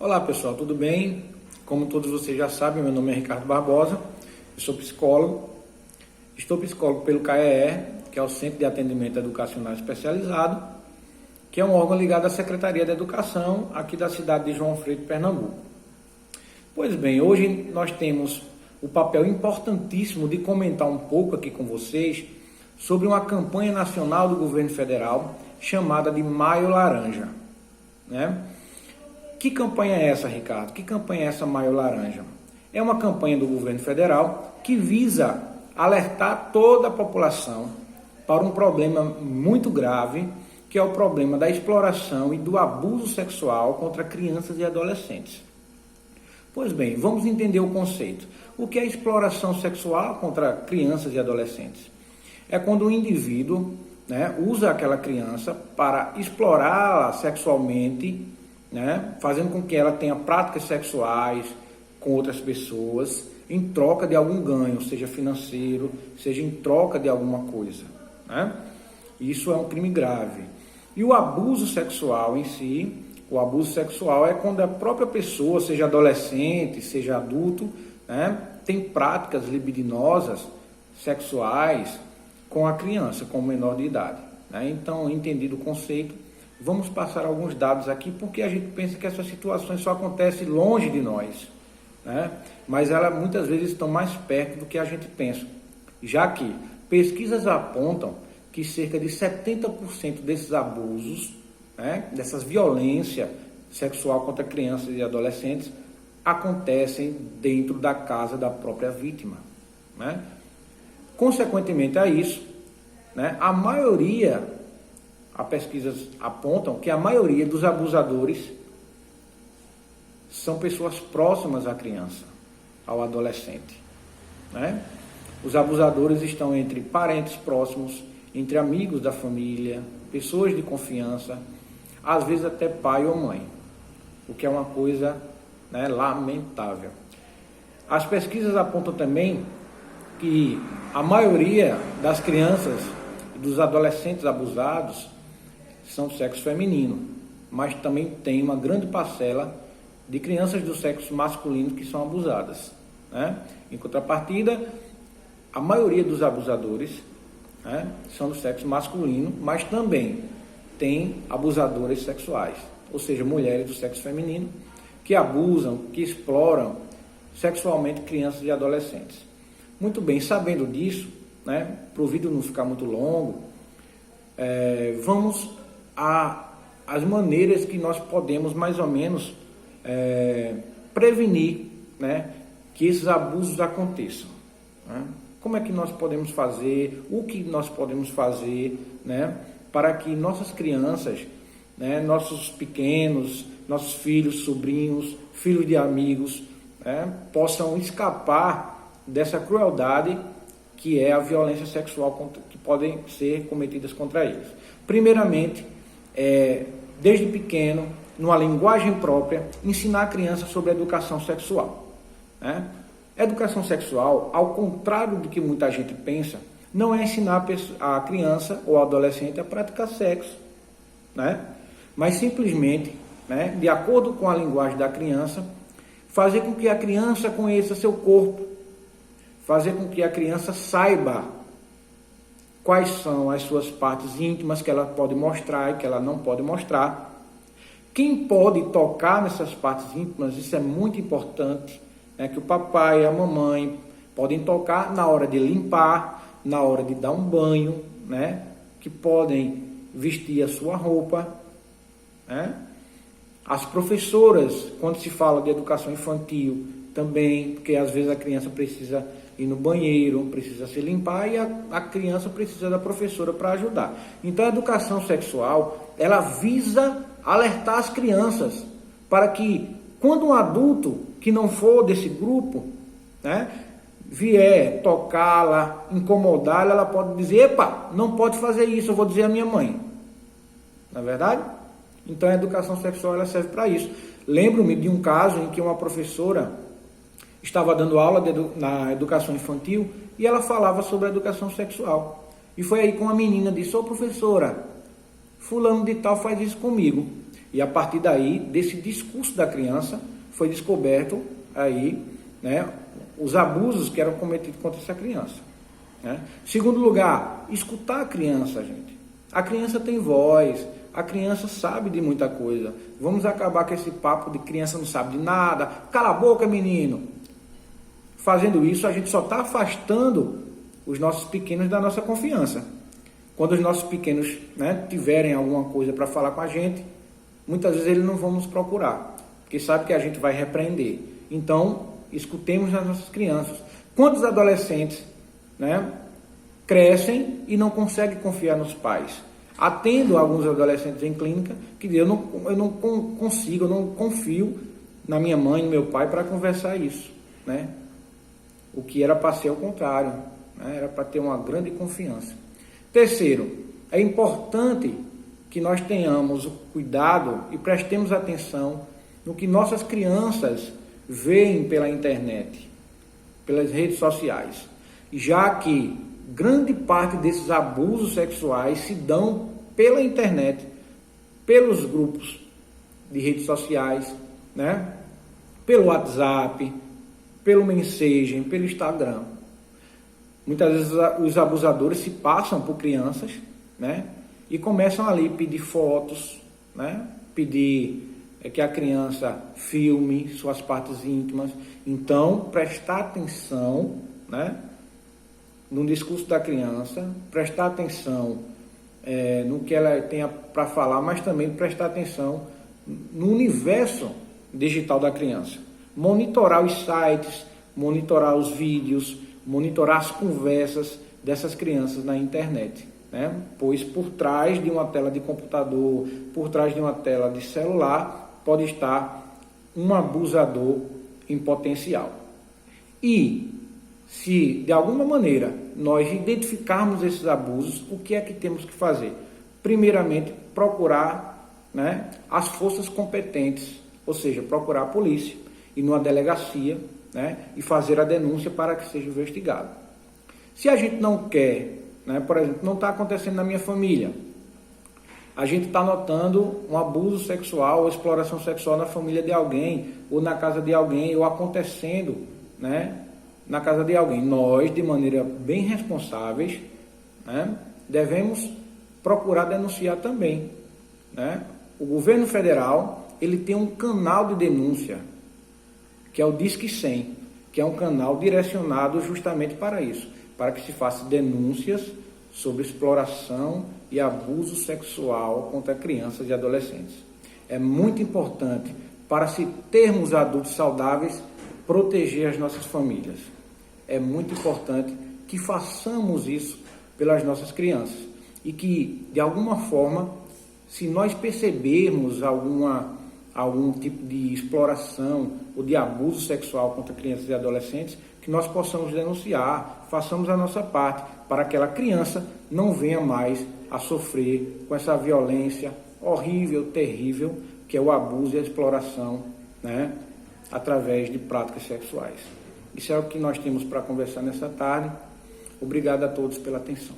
Olá pessoal, tudo bem? Como todos vocês já sabem, meu nome é Ricardo Barbosa, eu sou psicólogo, estou psicólogo pelo CAEE, que é o Centro de Atendimento Educacional Especializado, que é um órgão ligado à Secretaria da Educação aqui da cidade de João Freire, Pernambuco. Pois bem, hoje nós temos o papel importantíssimo de comentar um pouco aqui com vocês sobre uma campanha nacional do governo federal chamada de Maio Laranja, né? Que campanha é essa, Ricardo? Que campanha é essa Maio Laranja? É uma campanha do governo federal que visa alertar toda a população para um problema muito grave, que é o problema da exploração e do abuso sexual contra crianças e adolescentes. Pois bem, vamos entender o conceito. O que é exploração sexual contra crianças e adolescentes? É quando o indivíduo, usa aquela criança para explorá-la sexualmente, fazendo com que ela tenha práticas sexuais com outras pessoas, em troca de algum ganho, seja financeiro, seja em troca de alguma coisa. Isso é um crime grave. E o abuso sexual em si, o abuso sexual é quando a própria pessoa, seja adolescente, seja adulto, tem práticas libidinosas, sexuais, com a criança, com o menor de idade. Então, entendido o conceito, vamos passar alguns dados aqui, porque a gente pensa que essas situações só acontecem longe de nós, mas elas muitas vezes estão mais perto do que a gente pensa, já que pesquisas apontam que cerca de 70% desses abusos, dessas violência sexual contra crianças e adolescentes, acontecem dentro da casa da própria vítima. Consequentemente a isso, as pesquisas apontam que a maioria dos abusadores são pessoas próximas à criança, ao adolescente. Os abusadores estão entre parentes próximos, entre amigos da família, pessoas de confiança, às vezes até pai ou mãe, o que é uma coisa lamentável. As pesquisas apontam também que a maioria das crianças e dos adolescentes abusados são do sexo feminino, mas também tem uma grande parcela de crianças do sexo masculino que são abusadas. Em contrapartida, a maioria dos abusadores são do sexo masculino, mas também tem abusadores sexuais, ou seja, mulheres do sexo feminino, que abusam, que exploram sexualmente crianças e adolescentes. Muito bem, sabendo disso, para o vídeo não ficar muito longo, vamos às maneiras que nós podemos mais ou menos prevenir que esses abusos aconteçam. Como é que nós podemos fazer, o que nós podemos fazer para que nossas crianças, nossos pequenos, nossos filhos, sobrinhos, filhos de amigos, possam escapar dessa crueldade que é a violência sexual que podem ser cometidas contra eles. Primeiramente, desde pequeno, numa linguagem própria, ensinar a criança sobre a educação sexual. Educação sexual, ao contrário do que muita gente pensa, não é ensinar a criança ou adolescente a praticar sexo, mas simplesmente, de acordo com a linguagem da criança, fazer com que a criança conheça seu corpo, fazer com que a criança saiba quais são as suas partes íntimas que ela pode mostrar e que ela não pode mostrar. Quem pode tocar nessas partes íntimas, isso é muito importante, que o papai e a mamãe podem tocar na hora de limpar, na hora de dar um banho, que podem vestir a sua roupa. As professoras, quando se fala de educação infantil, também, porque às vezes a criança precisa ir no banheiro, precisa se limpar e a criança precisa da professora para ajudar. Então a educação sexual, ela visa alertar as crianças para que quando um adulto que não for desse grupo, vier tocá-la, incomodá-la, ela pode dizer, epa, não pode fazer isso, eu vou dizer à minha mãe. Não é verdade? Então a educação sexual ela serve para isso. Lembro-me de um caso em que uma professora estava dando aula na educação infantil e ela falava sobre a educação sexual. E foi aí que uma menina disse, ô professora, fulano de tal faz isso comigo. E a partir daí, desse discurso da criança, foi descoberto aí, né, os abusos que eram cometidos contra essa criança. Né? Segundo lugar, escutar a criança, gente. A criança tem voz, a criança sabe de muita coisa. Vamos acabar com esse papo de criança não sabe de nada. Cala a boca, menino. Fazendo isso, a gente só está afastando os nossos pequenos da nossa confiança. Quando os nossos pequenos, né, tiverem alguma coisa para falar com a gente, muitas vezes eles não vão nos procurar, porque sabe que a gente vai repreender. Então, escutemos as nossas crianças. Quantos adolescentes, né, crescem e não conseguem confiar nos pais? Atendo alguns adolescentes em clínica que dizem, eu não consigo, eu não confio na minha mãe, no meu pai para conversar isso, né? O que era para ser ao contrário, né? Era para ter uma grande confiança. Terceiro, é importante que nós tenhamos o cuidado e prestemos atenção no que nossas crianças veem pela internet, pelas redes sociais, já que grande parte desses abusos sexuais se dão pela internet, pelos grupos de redes sociais, né? Pelo WhatsApp, pelo Messenger, pelo Instagram. Muitas vezes os abusadores se passam por crianças, né? E começam ali a pedir fotos, né? Pedir que a criança filme suas partes íntimas. Então, prestar atenção, né, no discurso da criança, prestar atenção no que ela tenha para falar, mas também prestar atenção no universo digital da criança. Monitorar os sites, monitorar os vídeos, monitorar as conversas dessas crianças na internet, né? Pois por trás de uma tela de computador, por trás de uma tela de celular, pode estar um abusador em potencial. E se de alguma maneira nós identificarmos esses abusos, o que é que temos que fazer? Primeiramente, procurar, né, as forças competentes, ou seja, procurar a polícia, ir numa delegacia, né, e fazer a denúncia para que seja investigado. Se a gente não quer, né, por exemplo, não está acontecendo na minha família, a gente está notando um abuso sexual ou exploração sexual na família de alguém, ou na casa de alguém, ou acontecendo, né, na casa de alguém. Nós, de maneira bem responsáveis, né, devemos procurar denunciar também, né? O governo federal, ele tem um canal de denúncia, que é o Disque 100, que é um canal direcionado justamente para isso, para que se faça denúncias sobre exploração e abuso sexual contra crianças e adolescentes. É muito importante, para se termos adultos saudáveis, proteger as nossas famílias. É muito importante que façamos isso pelas nossas crianças e que, de alguma forma, se nós percebermos algum tipo de exploração ou de abuso sexual contra crianças e adolescentes, que nós possamos denunciar, façamos a nossa parte, para que aquela criança não venha mais a sofrer com essa violência horrível, terrível, que é o abuso e a exploração, né, através de práticas sexuais. Isso é o que nós temos para conversar nessa tarde. Obrigado a todos pela atenção.